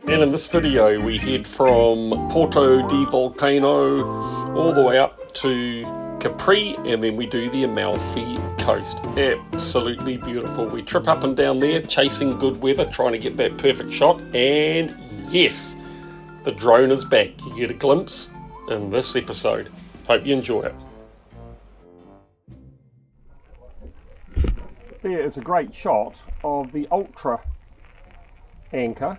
And in this video we head from Porto di Volcano all the way up to Capri, and then we do the Amalfi Coast. Absolutely beautiful. We trip up and down there chasing good weather, trying to get that perfect shot, and yes, the drone is back. You get a glimpse in this episode. Hope you enjoy it. There is a great shot of the Ultra anchor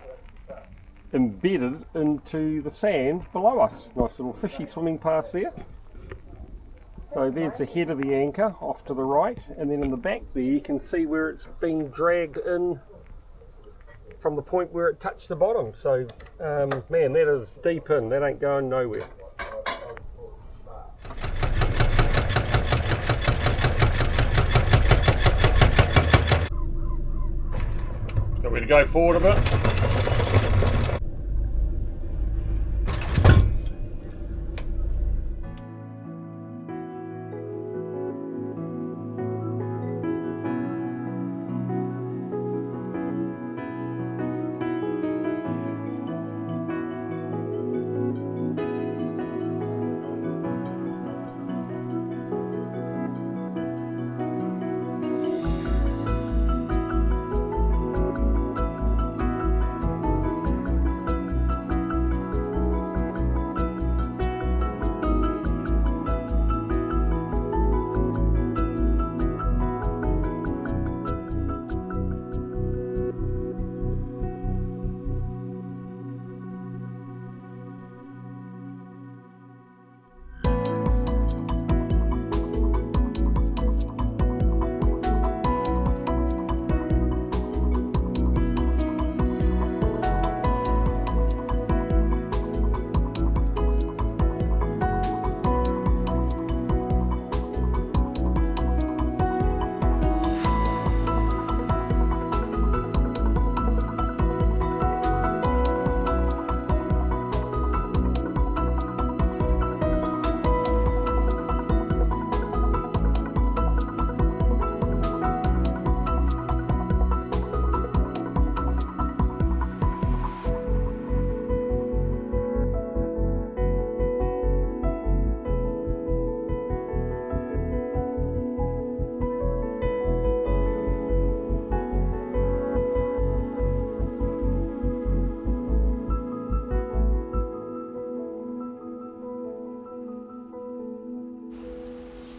embedded into the sand below us. Nice little fishy swimming past there. So there's the head of the anchor off to the right, and then in the back there you can see where it's being dragged in from the point where it touched the bottom. So man, that is deep in, that ain't going nowhere. Got me to go forward a bit.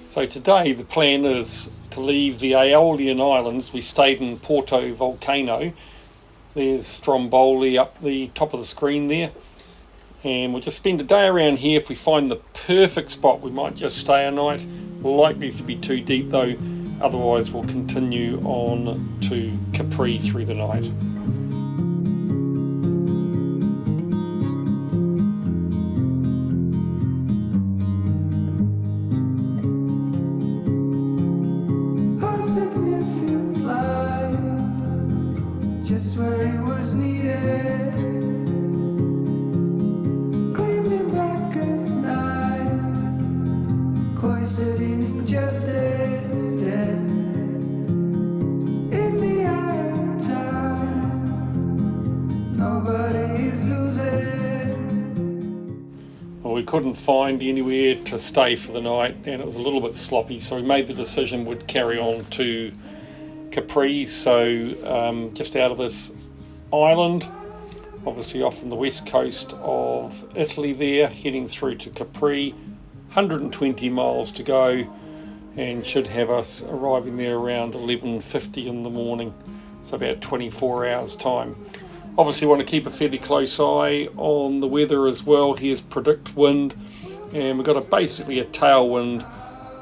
So today the plan is to leave the Aeolian Islands. We stayed in Porto Volcano. There's Stromboli up the top of the screen there. And we'll just spend a day around here. If we find the perfect spot, we might just stay a night. Likely to be too deep though. Otherwise we'll continue on to Capri through the night. Just where he was needed, gleaming black as night, cloistered in injustice, dead in the eye of time. Nobody is losing. Well, we couldn't find anywhere to stay for the night, and it was a little bit sloppy, so we made the decision we'd carry on to Capri, so just out of this island, obviously off on the west coast of Italy there, heading through to Capri, 120 miles to go, and should have us arriving there around 11:50 in the morning, so about 24 hours time. Obviously want to keep a fairly close eye on the weather as well. Here's predict wind, and we've got basically a tailwind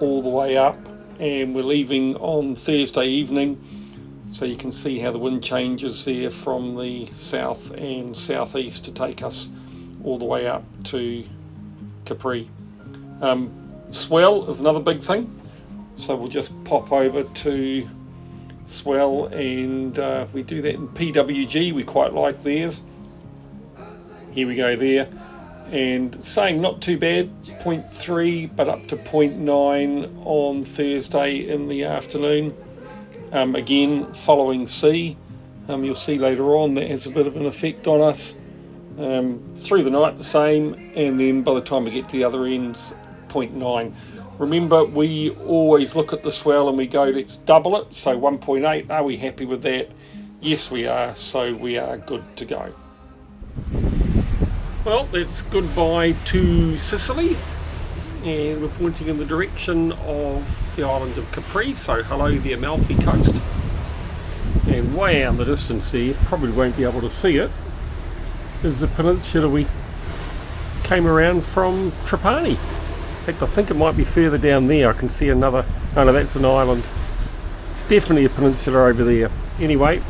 all the way up, and we're leaving on Thursday evening, so you can see how the wind changes there from the south and southeast to take us all the way up to Capri. Swell is another big thing, so we'll just pop over to Swell, and we do that in PWG. We quite like theirs. Here we go there. and saying not too bad, 0.3 but up to 0.9 on Thursday in the afternoon. Again, following sea, you'll see later on that has a bit of an effect on us. Through the night the same, and then by the time we get to the other end's 0.9. Remember, we always look at the swell and we go, let's double it, so 1.8. Are we happy with that? Yes, we are, so we are good to go. Well, that's goodbye to Sicily, and we're pointing in the direction of the island of Capri, so hello the Amalfi Coast. And way out in the distance there, probably won't be able to see it, is the peninsula we came around from Trapani. In fact, I think it might be further down there. I can see another, oh no, that's an island. Definitely a peninsula over there. Anyway,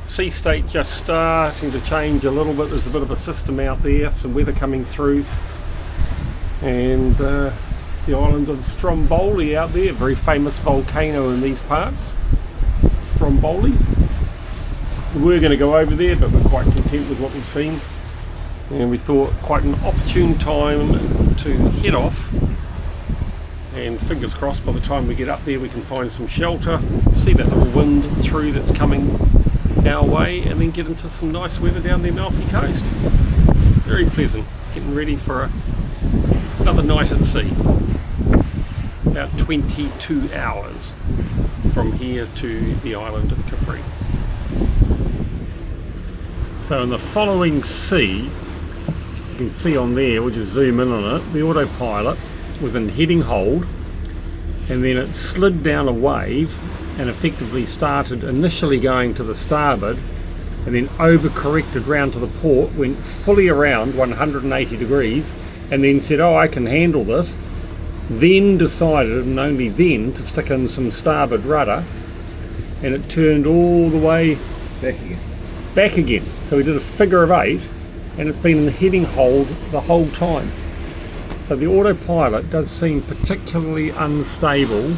sea state just starting to change a little bit. There's a bit of a system out there, some weather coming through. And the island of Stromboli out there, very famous volcano in these parts. Stromboli. We were going to go over there, but we're quite content with what we've seen. And we thought quite an opportune time to head off, and fingers crossed by the time we get up there we can find some shelter, see that little wind through that's coming our way, and then get into some nice weather down the Amalfi Coast. Very pleasant, getting ready for another night at sea. About 22 hours from here to the island of Capri. So in the following sea, you can see on there, we'll just zoom in on it, the autopilot was in heading hold, and then it slid down a wave and effectively started initially going to the starboard, and then overcorrected round to the port, went fully around 180 degrees, and then said, oh, I can handle this. Then decided, and only then, to stick in some starboard rudder, and it turned all the way back again. So we did a figure of 8, and it's been in the heading hold the whole time. So the autopilot does seem particularly unstable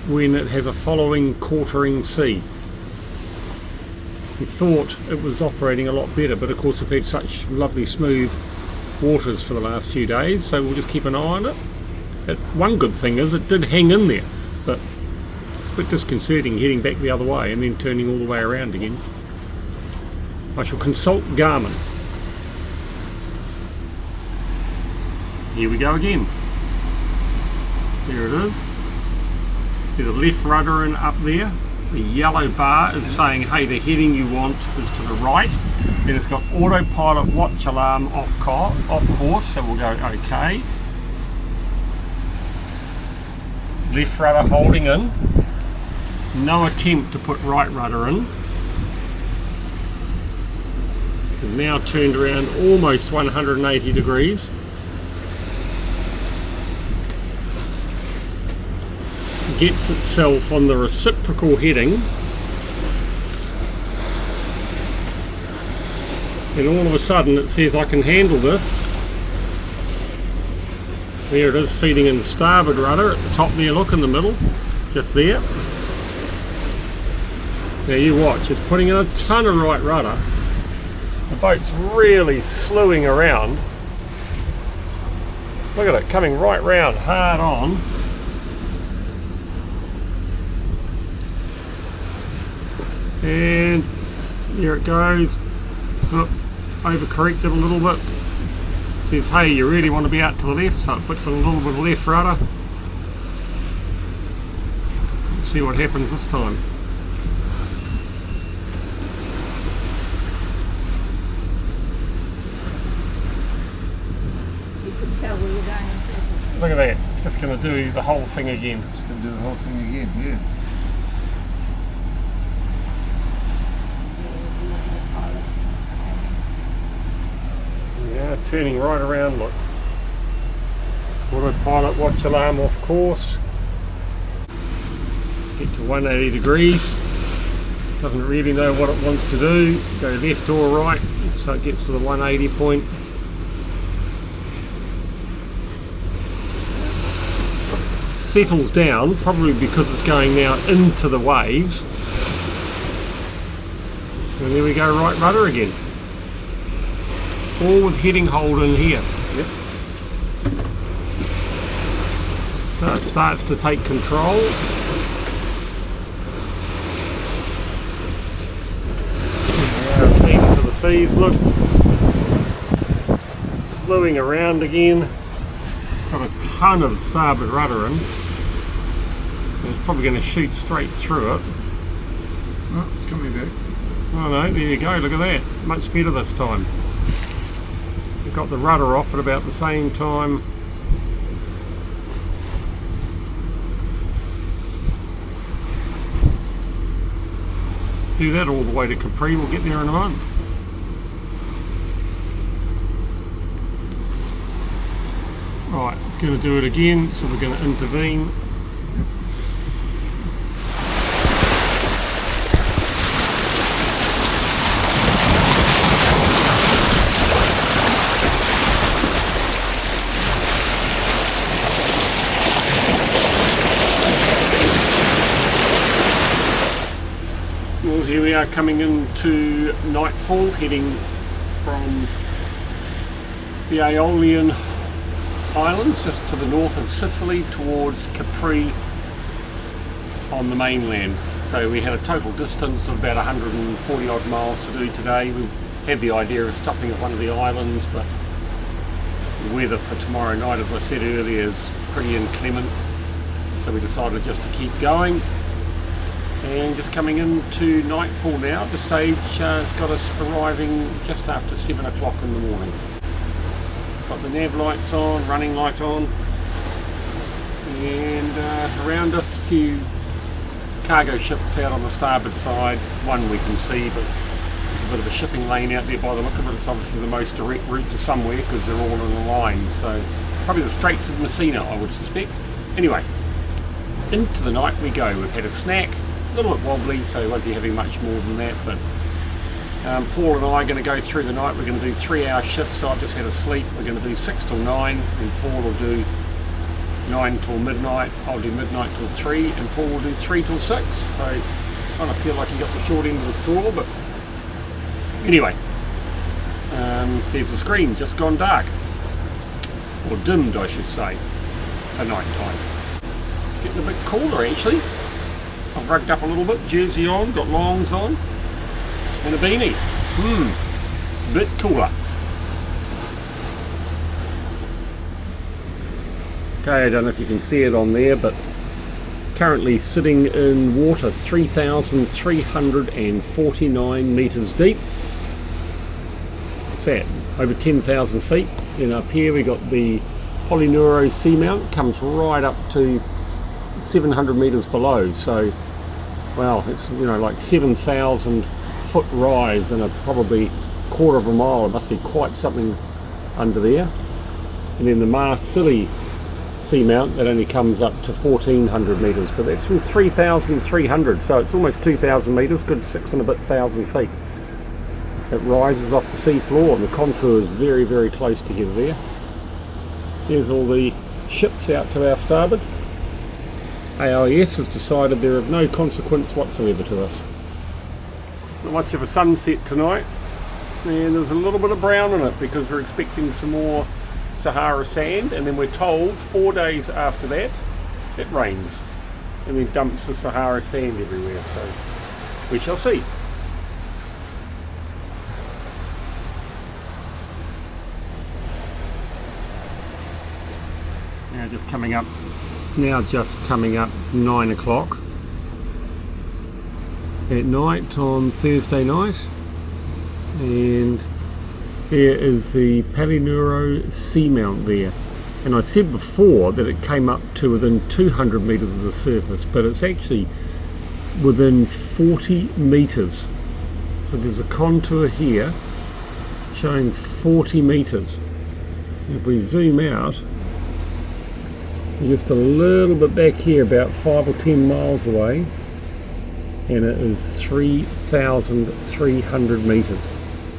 when it has a following quartering sea. We thought it was operating a lot better, but of course we've had such lovely smooth waters for the last few days, so we'll just keep an eye on it. One good thing is it did hang in there, but it's a bit disconcerting heading back the other way and then turning all the way around again. I shall consult Garmin. Here we go again. There it is. See the left rudder in up there? The yellow bar is saying, hey, the heading you want is to the right. Then it's got autopilot watch alarm off course, so we'll go okay. Left rudder holding in. No attempt to put right rudder in. We've now turned around almost 180 degrees. Gets itself on the reciprocal heading, and all of a sudden it says I can handle this. There it is, feeding in starboard rudder at the top there, look in the middle, just there. Now you watch, it's putting in a ton of right rudder. The boat's really slewing around. Look at it, coming right round, hard on. And there it goes. Oh, overcorrected a little bit. It says, hey, you really want to be out to the left, so it puts in a little bit of left rudder. Let's see what happens this time. You could tell we were going in circles. Look at that, it's just going to do the whole thing again. It's going to do the whole thing again, yeah. Yeah, turning right around, look. Autopilot watch alarm off course. Get to 180 degrees. Doesn't really know what it wants to do. Go left or right, so it gets to the 180 point. Settles down, probably because it's going now into the waves. And there we go, right rudder again. All with heading hold in here. Yep. So it starts to take control. Now heading to the seas, look. Slewing around again. Got a ton of starboard rudder in. It's probably going to shoot straight through it. Oh, it's coming back. Oh no, there you go, look at that. Much better this time. We got the rudder off at about the same time. Do that all the way to Capri, we'll get there in a month. Right, it's going to do it again, so we're going to intervene. Well, here we are coming into nightfall, heading from the Aeolian Islands, just to the north of Sicily, towards Capri on the mainland. So we had a total distance of about 140 odd miles to do today. We had the idea of stopping at one of the islands, but the weather for tomorrow night, as I said earlier, is pretty inclement. So we decided just to keep going. And just coming into nightfall now. The stage has got us arriving just after 7 o'clock in the morning. Got the nav lights on, running light on, and around us a few cargo ships out on the starboard side. One we can see, but there's a bit of a shipping lane out there by the look of it. It's obviously the most direct route to somewhere because they're all in a line. So probably the Straits of Messina, I would suspect. Anyway, into the night we go. We've had a snack. A little bit wobbly, so we won't be having much more than that, but Paul and I are going to go through the night. We're going to do 3-hour shifts, so I've just had a sleep. We're going to do 6 till 9, and Paul will do 9 till midnight. I'll do midnight till 3, and Paul will do 3 till 6, so I kind of feel like he got the short end of the straw, but anyway, there's the screen just gone dark, or dimmed I should say, at night time. Getting a bit cooler actually. I've rugged up a little bit, jersey on, got longs on, and a beanie. Bit cooler. Okay, I don't know if you can see it on there, but currently sitting in water 3,349 metres deep. What's that? Over 10,000 feet. Then up here we got the Polyneuro seamount, comes right up to 700 metres below, so wow, it's like 7,000 foot rise in a probably quarter of a mile. It must be quite something under there. And then the Marseille seamount, that only comes up to 1,400 metres, but that's from 3,300, so it's almost 2,000 metres, good 6 and a bit thousand feet. It rises off the sea floor, and the contour is very, very close together there. There's all the ships out to our starboard. AIS has decided they're of no consequence whatsoever to us. Not much of a sunset tonight, and there's a little bit of brown in it because we're expecting some more Sahara sand, and then we're told 4 days after that it rains and then dumps the Sahara sand everywhere, so we shall see. Now just coming up, it's now just coming up 9 o'clock at night on Thursday night, and there is the Polyneuro seamount there, and I said before that it came up to within 200 metres of the surface, but it's actually within 40 metres. So there's a contour here showing 40 metres. If we zoom out, just a little bit back here, about 5 or 10 miles away, and it is 3,300 metres.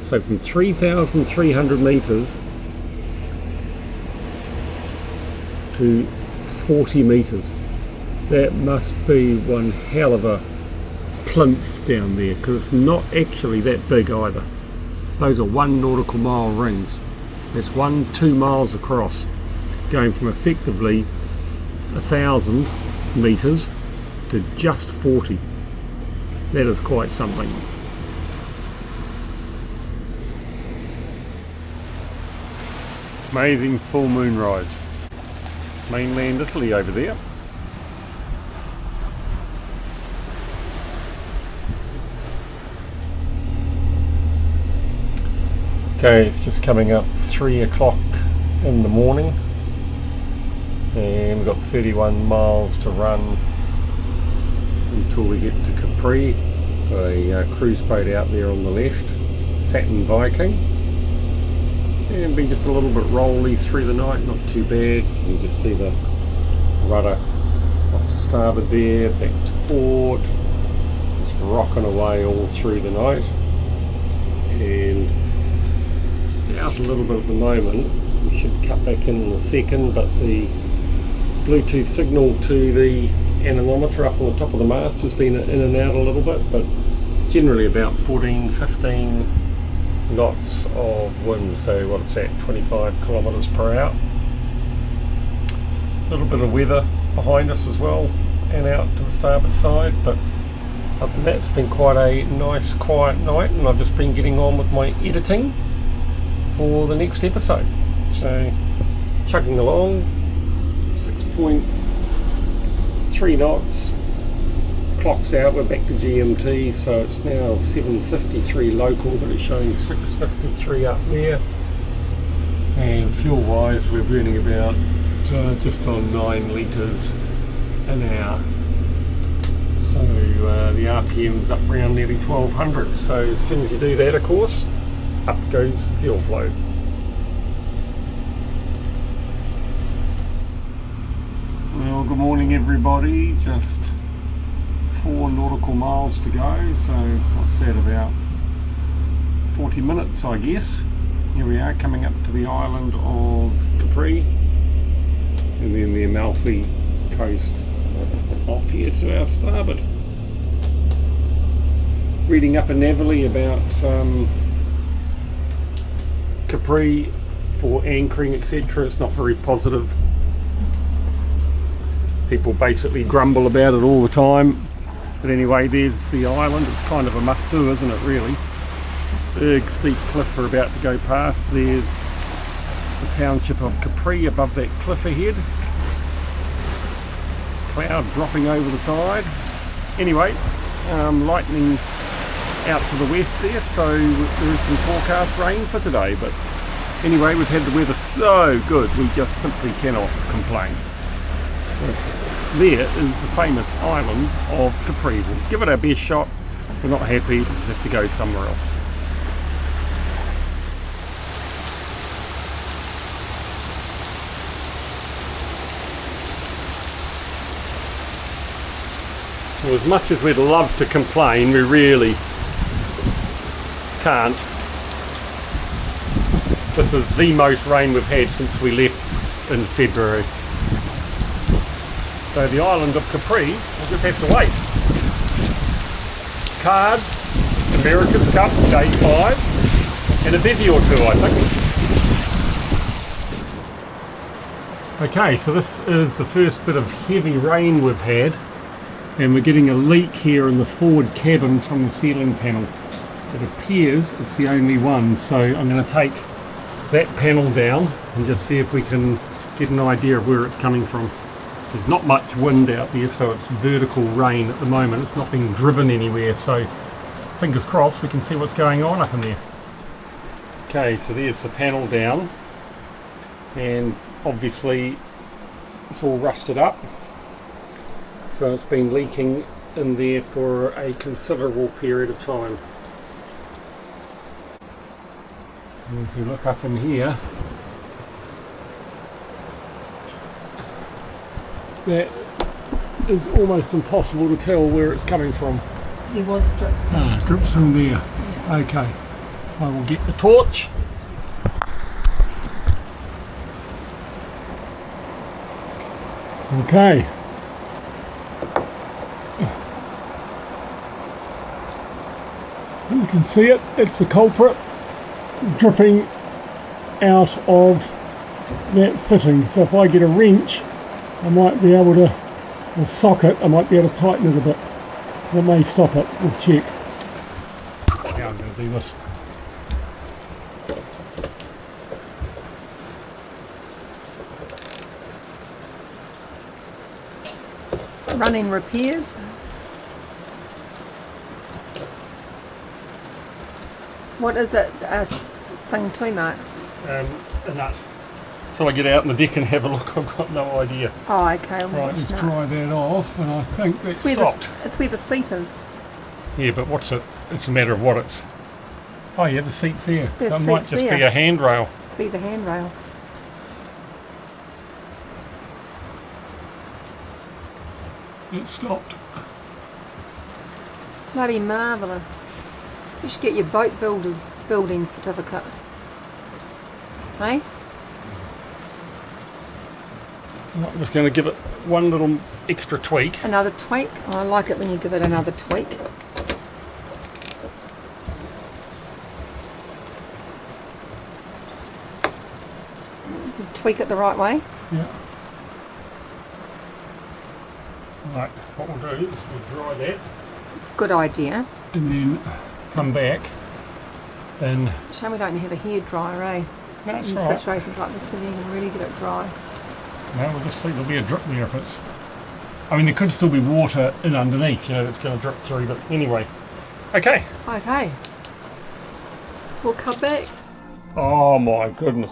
So from 3,300 metres to 40 metres, that must be one hell of a plinth down there, because it's not actually that big either. Those are 1 nautical mile rings. That's 2 miles across, going from effectively 1,000 metres to just 40. That is quite something. Amazing full moon rise. Mainland Italy over there. Okay, it's just coming up 3 o'clock in the morning and we've got 31 miles to run until we get to Capri. A cruise boat out there on the left, Saturn Viking, and been just a little bit rolly through the night, not too bad. You just see the rudder off to starboard there, back to port, just rocking away all through the night, and it's out a little bit at the moment. We should cut back in a second, but the Bluetooth signal to the anemometer up on the top of the mast has been in and out a little bit, but generally about 14-15 knots of wind, so what's that, 25 kilometres per hour. A little bit of weather behind us as well and out to the starboard side, but other than that it's been quite a nice quiet night, and I've just been getting on with my editing for the next episode. So chugging along, 6.3 knots, clock's out, we're back to GMT, so it's now 7:53 local, but it's showing 6:53 up there. And fuel wise we're burning about just on 9 litres an hour, so the RPM's up around nearly 1200. So as soon as you do that, of course, up goes fuel flow. Well, good morning everybody. Just 4 nautical miles to go, so what's that, about 40 minutes I guess. Here we are coming up to the island of Capri and then the Amalfi Coast off here to our starboard. Reading up in Navally about Capri for anchoring, etc. It's not very positive. People basically grumble about it all the time, but anyway, there's the island. It's kind of a must do, isn't it, really? Big steep cliff we're about to go past. There's the township of Capri above that cliff ahead, cloud dropping over the side. Anyway, lightning out to the west there, so there is some forecast rain for today, but anyway, we've had the weather so good we just simply cannot complain. There is the famous island of Capri. We'll give it our best shot. If we're not happy, we'll just have to go somewhere else. Well, as much as we'd love to complain, we really can't. This is the most rain we've had since we left in February. So the island of Capri, we'll just have to wait. Cards, America's Cup, day 5, and a bevy or two, I think. Okay, so this is the first bit of heavy rain we've had, and we're getting a leak here in the forward cabin from the ceiling panel. It appears it's the only one, so I'm going to take that panel down and just see if we can get an idea of where it's coming from. There's not much wind out there, so it's vertical rain at the moment. It's not being driven anywhere, so fingers crossed we can see what's going on up in there. Okay, so there's the panel down, and obviously it's all rusted up, so it's been leaking in there for a considerable period of time. And if you look up in here, that is almost impossible to tell where it's coming from. There was drips. Drips from there. Yeah. Okay, I will get the torch. Okay. You can see it, it's the culprit dripping out of that fitting. So if I get a wrench, I might be able to, or socket, I might be able to tighten it a bit. That may stop it, we'll check. Yeah, I'm going to do this. running repairs. What is it? A thing too, Mark? A nut. So I get out on the deck and have a look. I've got no idea. Oh, okay. Right, let's dry that off, and I think that's it's where stopped. It's where the seat is. Yeah, but what's it? It's a matter of what it's. Oh yeah, the seat's there. The so it might seat's just there. be a handrail. Be the handrail. It stopped. Bloody marvellous. You should get your boat builder's building certificate. Hey? I'm just going to give it one little extra tweak. Another tweak. Oh, I like it when you give it another tweak. You tweak it the right way. Yeah. Right, what we'll do is we'll dry that. Good idea. And then come back and... Shame we don't have a hair dryer, eh? No, it's In all right. situations like this, because you can really get it dry. No, we'll just see, there'll be a drip there if it's... I mean, there could still be water in underneath, you know, that's going to drip through, but anyway. Okay. Okay. We'll come back. Oh my goodness.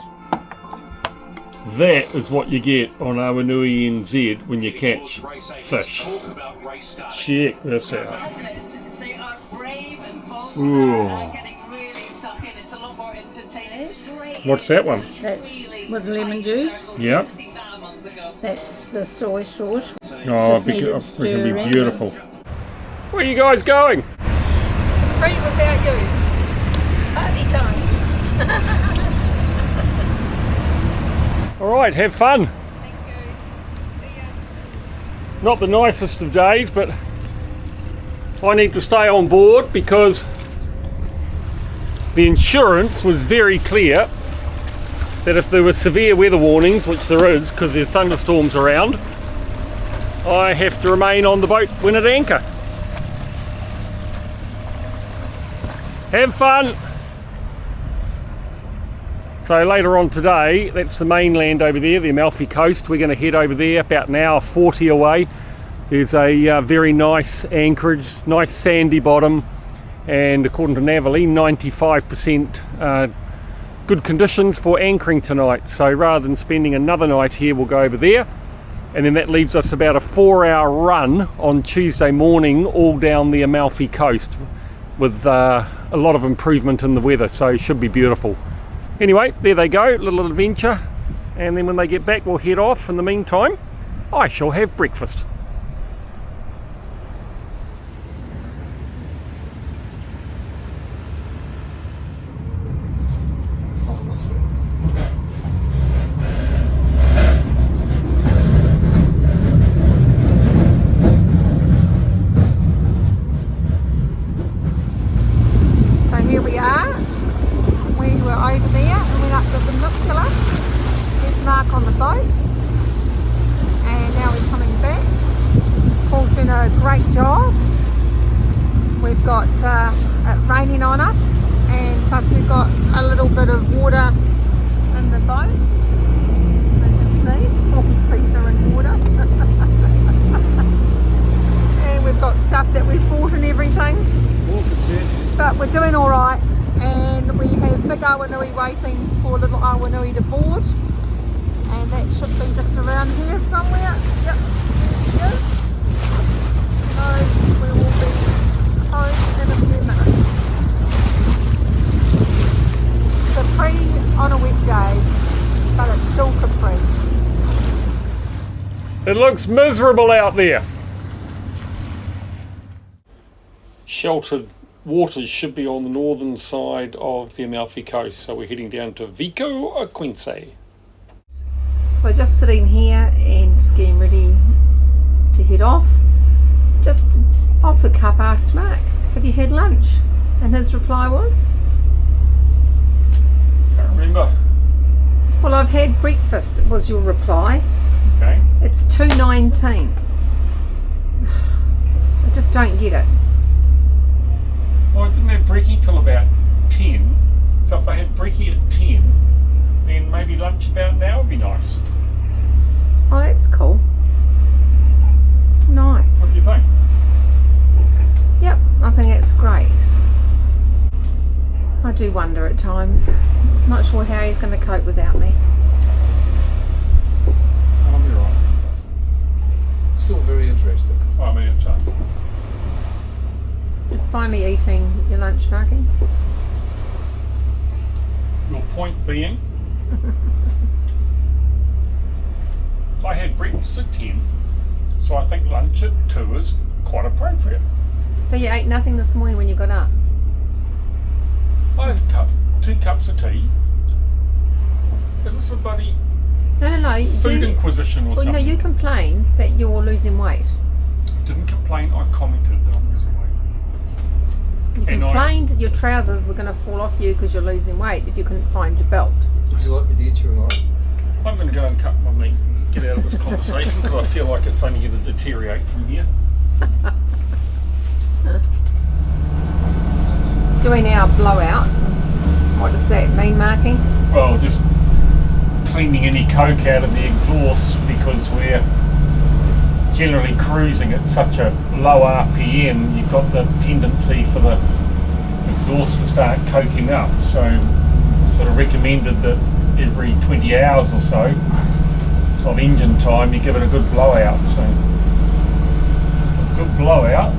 That is what you get on Awanui NZ when you catch fish. Check this out. They are brave and bold Ooh. and getting really stuck in. It's a lot more entertaining. What's that one? That's with lemon juice. Yep. That's the soy sauce. Oh, Just need it it's going to be stirring. beautiful. Where are you guys going? Free without you. Party time. Alright, have fun. Thank you. See ya. Not the nicest of days, but I need to stay on board because the insurance was very clear that if there were severe weather warnings, which there is because there's thunderstorms around, I have to remain on the boat when at anchor. Have fun! So later on today, that's the mainland over there, the Amalfi Coast. We're going to head over there, about an hour 40 away. There's a very nice anchorage, nice sandy bottom, and according to Navily, 95% good conditions for anchoring tonight. So rather than spending another night here, we'll go over there, and then that leaves us about a 4-hour run on Tuesday morning all down the Amalfi Coast with a lot of improvement in the weather, so it should be beautiful. Anyway, there they go, little adventure, and then when they get back we'll head off. In the meantime, I shall have breakfast. So here we are. We were over there and went up the peninsula. There's Mark on the boat. And now we're coming back. Paul's doing a great job. We've got it raining on us, and plus we've got a little bit of water in the boat. You can see Paul's feet are in water. And we've got stuff that we've bought and everything. But we're doing alright, and we have big Awanui waiting for little Awanui to board, and that should be just around here somewhere. Yep, there she is. So we will be home in a few minutes. Capri on a wet day, but it's still Capri. It looks miserable out there. Sheltered waters should be on the northern side of the Amalfi Coast, so we're heading down to Vico or Quincy. So just sitting here and just getting ready to head off. Just off the cup asked Mark, have you had lunch? And his reply was, Can't remember. well, I've had breakfast, was your reply. Okay. It's 2:19. I just don't get it. Well, I didn't have brekkie till about 10, so if I had brekkie at 10, then maybe lunch about now would be nice. Oh, that's cool. Nice. What do you think? Yep, I think it's great. I do wonder at times. Not sure how he's going to cope without me. I'll be right. Still very interesting. I mean, it's Finally eating your lunch, Marky. your point being, I had breakfast at 10, so I think lunch at 2 is quite appropriate. So you ate nothing this morning when you got up? I had 2 cups of tea. Is this a bloody No. food inquisition or Well, something? no, you complain that you're losing weight. I didn't complain, I commented that I'm losing weight. You And complained your trousers were going to fall off you because you're losing weight if you couldn't find your belt. Would you like me to eat you or not? I'm going to go and cut my meat and get out of this conversation because I feel like it's only going to deteriorate from here. Doing our blowout. What does that mean, Marky? Well, just cleaning any coke out of the exhaust because we're generally cruising at such a low RPM. You've got the tendency for the exhaust to start coking up. So sort of recommended that every 20 hours or so of engine time you give it a good blowout. So a good blowout,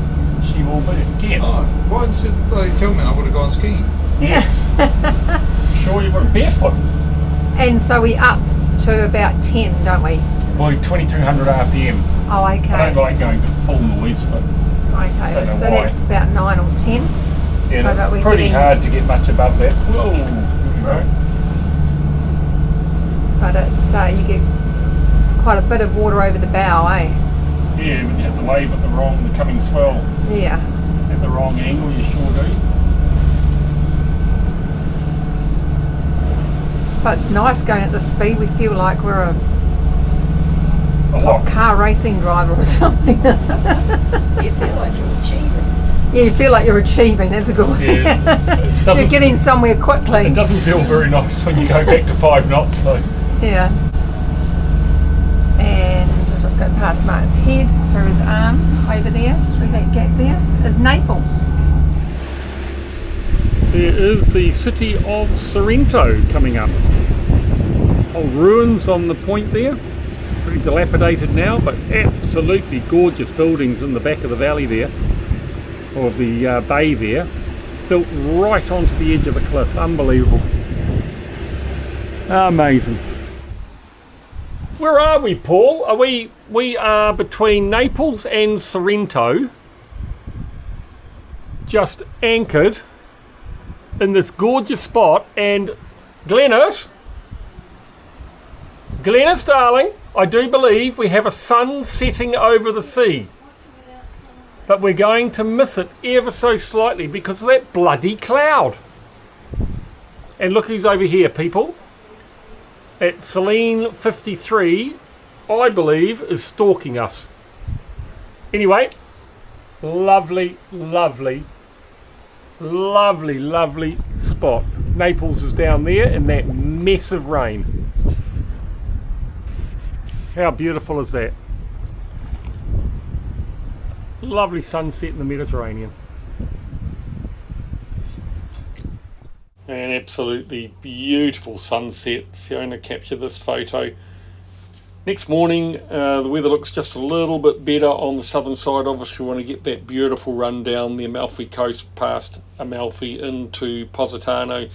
she will be a get. Oh, why didn't they tell me I would have gone skiing? Yeah. Sure, you've got a barefoot. And so we up to about 10, don't we? Well, 2200 RPM. Oh, okay. I don't like going to full noise, but Okay, don't know so why. that's about 9 or 10. yeah, So that we're it's pretty getting- hard to get much above that. Whoa, there we go. But it's you get quite a bit of water over the bow, eh? Yeah, when you hit the wave at the coming swell Yeah. at the wrong angle, you sure do. But it's nice going at this speed. We feel like we're a A top what? car racing driver or something. You feel like you're achieving. Yeah, you feel like you're achieving. That's a good one. Yeah, it You're doesn't, getting somewhere quickly. it doesn't feel very nice when you go back to 5 knots though. Yeah. And I'll just go past Mark's head, through his arm, over there, through that gap there, is Naples. There is the city of Sorrento coming up. Old ruins on the point there. Pretty dilapidated now, but absolutely gorgeous buildings in the back of the valley there, or of the bay there, built right onto the edge of the cliff. Unbelievable. Amazing. Where are we, Paul? We are between Naples and Sorrento, just anchored in this gorgeous spot. And Glenys, darling, I do believe we have a sun setting over the sea, but we're going to miss it ever so slightly because of that bloody cloud. And look who's over here, people. At Celine 53, I believe, is stalking us. Anyway, lovely, lovely, lovely, lovely spot. Naples is down there in that mess of rain. How beautiful is that? Lovely sunset in the Mediterranean. An absolutely beautiful sunset. Fiona captured this photo. Next morning, the weather looks just a little bit better on the southern side. Obviously, we want to get that beautiful run down the Amalfi Coast past Amalfi into Positano.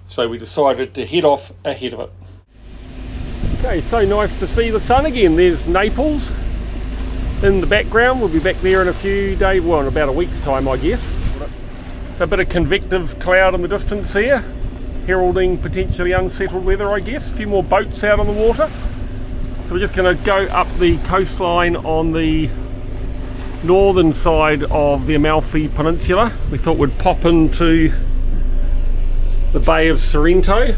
So we decided to head off ahead of it. Okay, so nice to see the sun again. There's Naples in the background. We'll be back there in a few days, well, in about a week's time, I guess. A bit of convective cloud in the distance here, heralding potentially unsettled weather, I guess. A few more boats out on the water. So we're just going to go up the coastline on the northern side of the Amalfi Peninsula. We thought we'd pop into the Bay of Sorrento,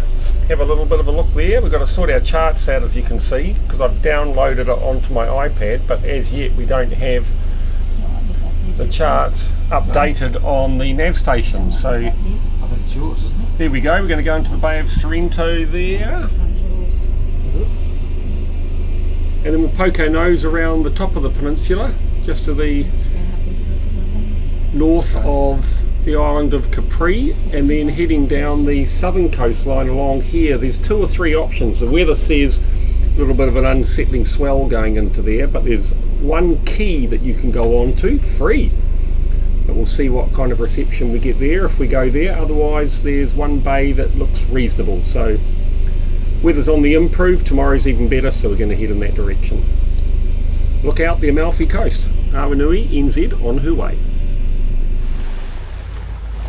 have a little bit of a look there. We've got to sort our charts out, as you can see, because I've downloaded it onto my iPad, but as yet we don't have the charts updated on the nav station. So I think it's yours, isn't it? there we go. We're going to go into the Bay of Sorrento there, and then we'll poke our nose around the top of the peninsula just to the north of the island of Capri, and then heading down the southern coastline along here. There's 2 or 3 options. The weather says a little bit of an unsettling swell going into there, but there's one key that you can go on to free. But we'll see what kind of reception we get there if we go there. Otherwise, there's one bay that looks reasonable. So weather's on the improve. Tomorrow's even better, so we're going to head in that direction. Look out the Amalfi Coast. Awanui NZ on her way.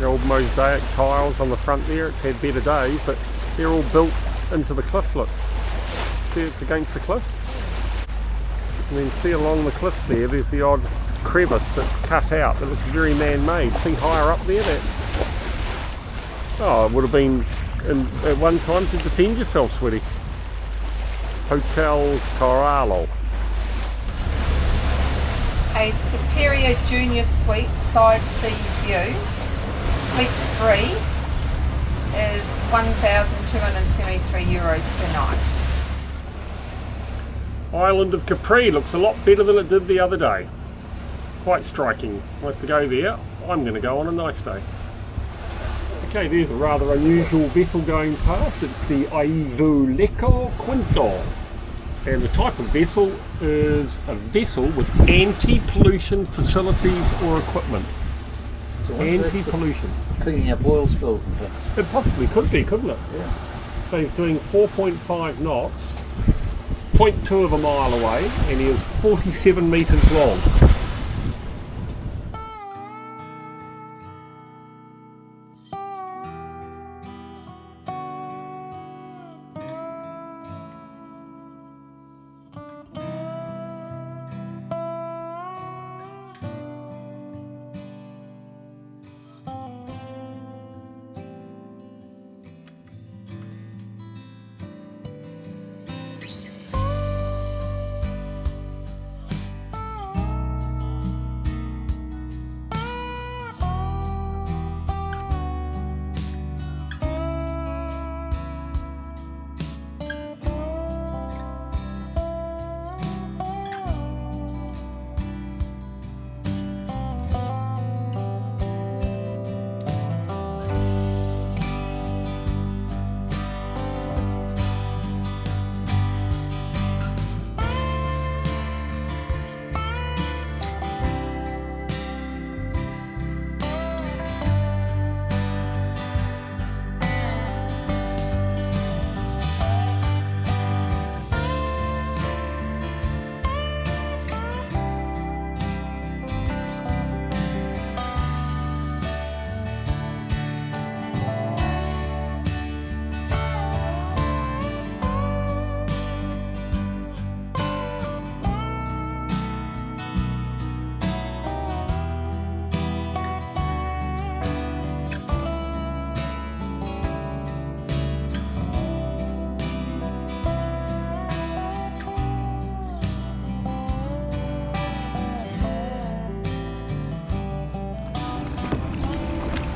The old mosaic tiles on the front there. It's had better days, but they're all built into the cliff. Look, see, it's against the cliff. And then see along the cliff there's the odd crevice that's cut out that looks very man-made. See higher up there, that it would have been at one time to defend yourself, sweetie. Hotel Corallo. A superior junior suite side sea view, sleeps 3, is €1,273 per night. Island of Capri looks a lot better than it did the other day. Quite striking. We'll have to go there. I'm going to go on a nice day. Okay, there's a rather unusual vessel going past. It's the Aivuleko Quinto. And the type of vessel is a vessel with anti-pollution facilities or equipment. So Anti-pollution. cleaning up oil spills and things. It possibly could be, couldn't it? Yeah. So he's doing 4.5 knots, 0.2 of a mile away, and he is 47 metres long.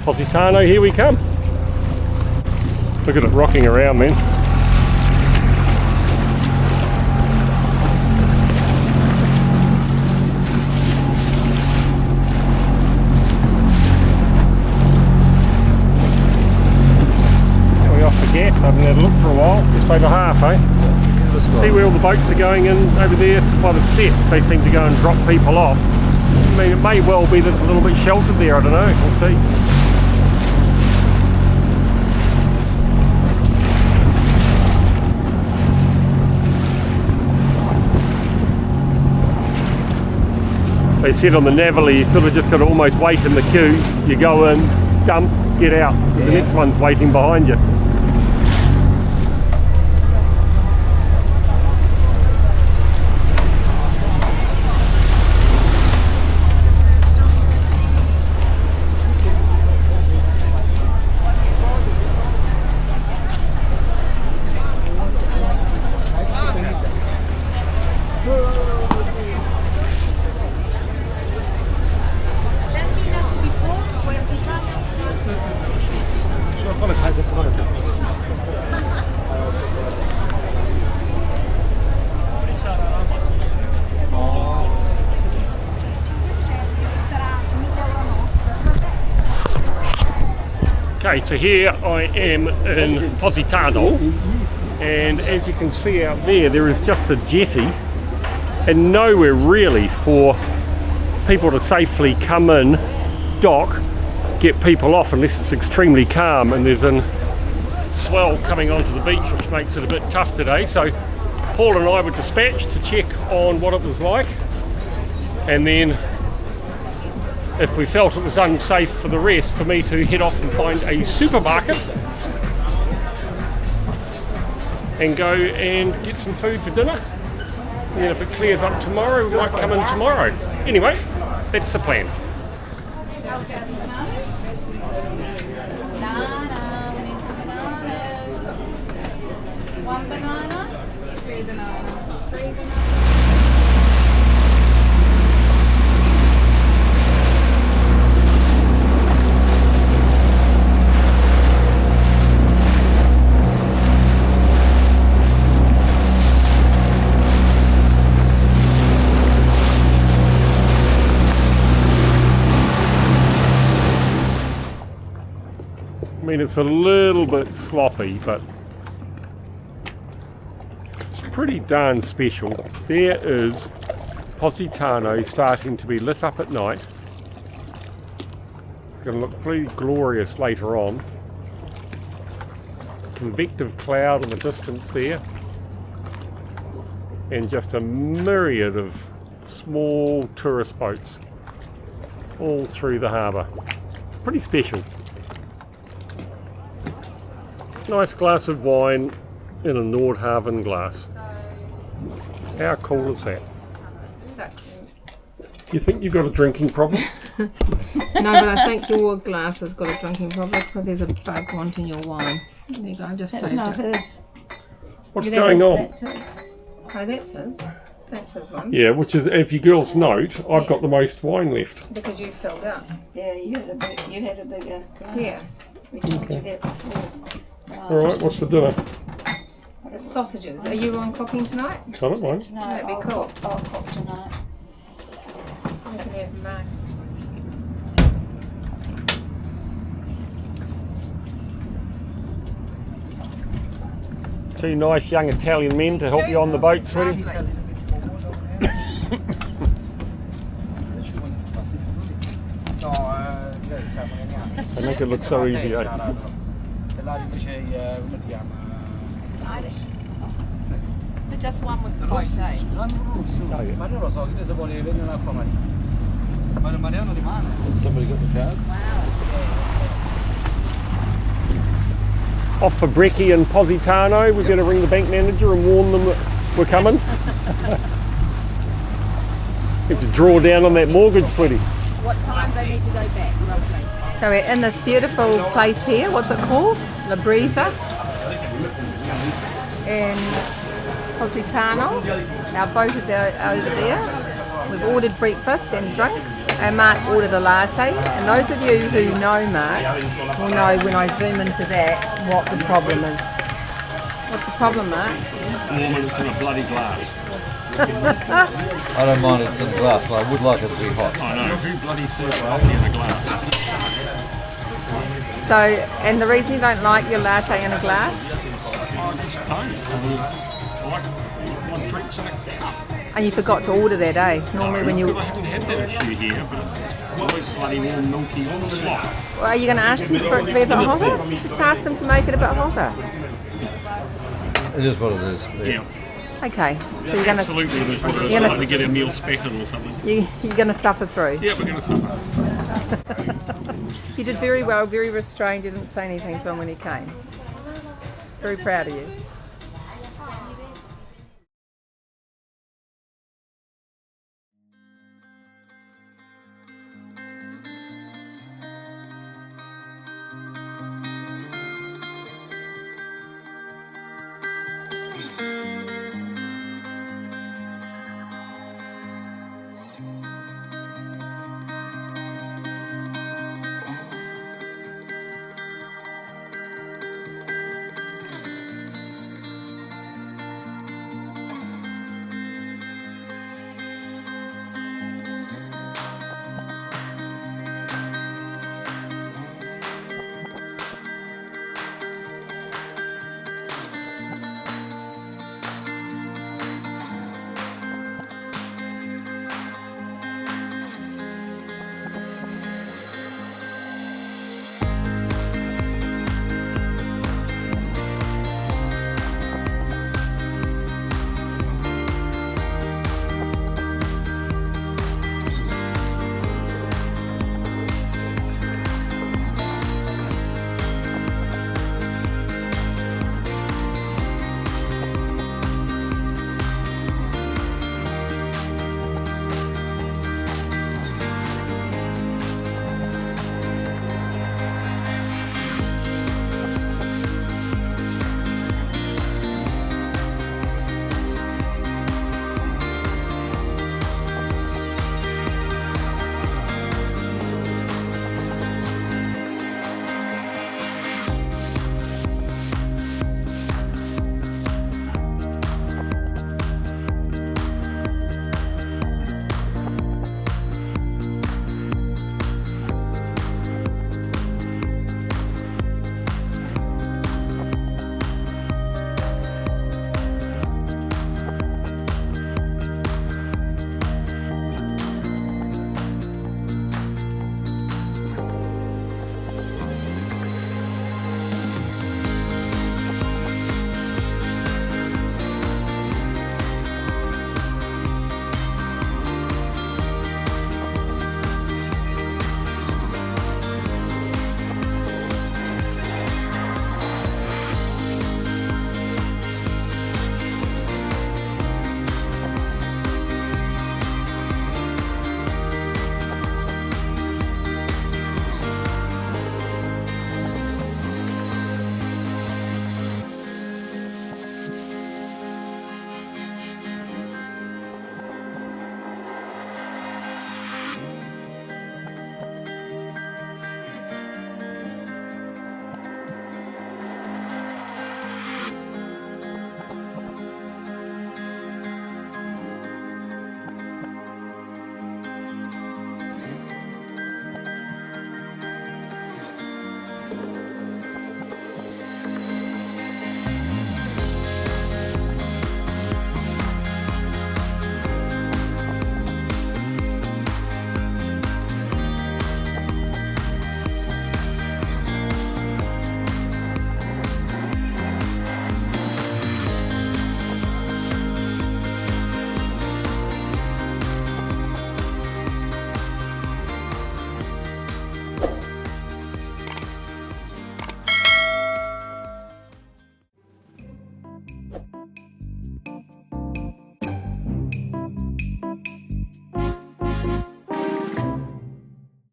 Positano, here we come. Look at it rocking around, man. We're off the gas. I haven't had a look for a while. Just over half, eh? See where all the boats are going in over there by the steps. They seem to go and drop people off. I mean, it may well be that it's a little bit sheltered there. I don't know. We'll see. They said on the Navally, you sort of just got to almost wait in the queue. You go in, dump, get out. Yeah. The next one's waiting behind you. Okay, so here I am in Positano, and as you can see out there, there is just a jetty and nowhere really for people to safely come in, dock, get people off unless it's extremely calm and there's a swell coming onto the beach, which makes it a bit tough today. So Paul and I were dispatched to check on what it was like, and then if we felt it was unsafe for the rest, for me to head off and find a supermarket and go and get some food for dinner. And then if it clears up tomorrow, we might come in tomorrow. Anyway, that's the plan. Banana, we need some bananas. 1 banana, 3 bananas, 3 bananas. I mean, it's a little bit sloppy, but it's pretty darn special. There is Positano starting to be lit up at night. It's going to look pretty glorious later on. Convective cloud in the distance there, and just a myriad of small tourist boats all through the harbour. It's pretty special. Nice glass of wine in a Nordhavn glass. How cool is that? 6. You think you've got a drinking problem? No, but I think your glass has got a drinking problem because there's a bug wanting your wine. There you go, I just That's saved not it. hers. What's going on? That's hers. Oh, that's his. That's his one. Yeah, which is, if you girls note, I've got the most wine left. Because you filled up. Yeah, you had a bigger glass. Yeah. We told you that before. Alright, what's for dinner? The sausages. Are you on cooking tonight? I don't mind. No, That'd be I'll cool. cook tonight. I can have mine. Two nice young Italian men to help you on the boat, sweetie. They make it look so easy, eh? Just one with the boat, eh? Oh, yeah. Ma non lo so, che se vuole venire un'acqua marina. Ma il Mariano rimane. Somebody got the card? Off for brekkie in Positano. We're going to ring the bank manager and warn them that we're coming. Need to draw down on that mortgage, sweetie. What time they need to go back, roughly? So we're in this beautiful place here. What's it called? La Brisa. In Positano. Our boat is over there. We've ordered breakfast and drinks, and Mark ordered a latte. And those of you who know Mark will know when I zoom into that what the problem is. What's the problem, Mark? Warm, it's in a bloody glass. I don't mind it's in glass, but I would like it to be hot. I know. Who bloody serves coffee in a glass? So, and the reason you don't like your latte in a glass? I just don't. I like drinks in a cup. And you forgot to order that, eh? Normally when you... I haven't had that issue here, but it's bloody warm, milky slop. Well, are you going to ask them for it to be a bit hotter? Just ask them to make it a bit hotter. It is what it is. Yeah. Okay. So you're going Absolutely, it is what it is. You're I'd gonna- like to get our meal spattered or something. you're going to suffer through. Yeah, we're going to suffer. You did very well, very restrained. You didn't say anything to him when he came. Very proud of you.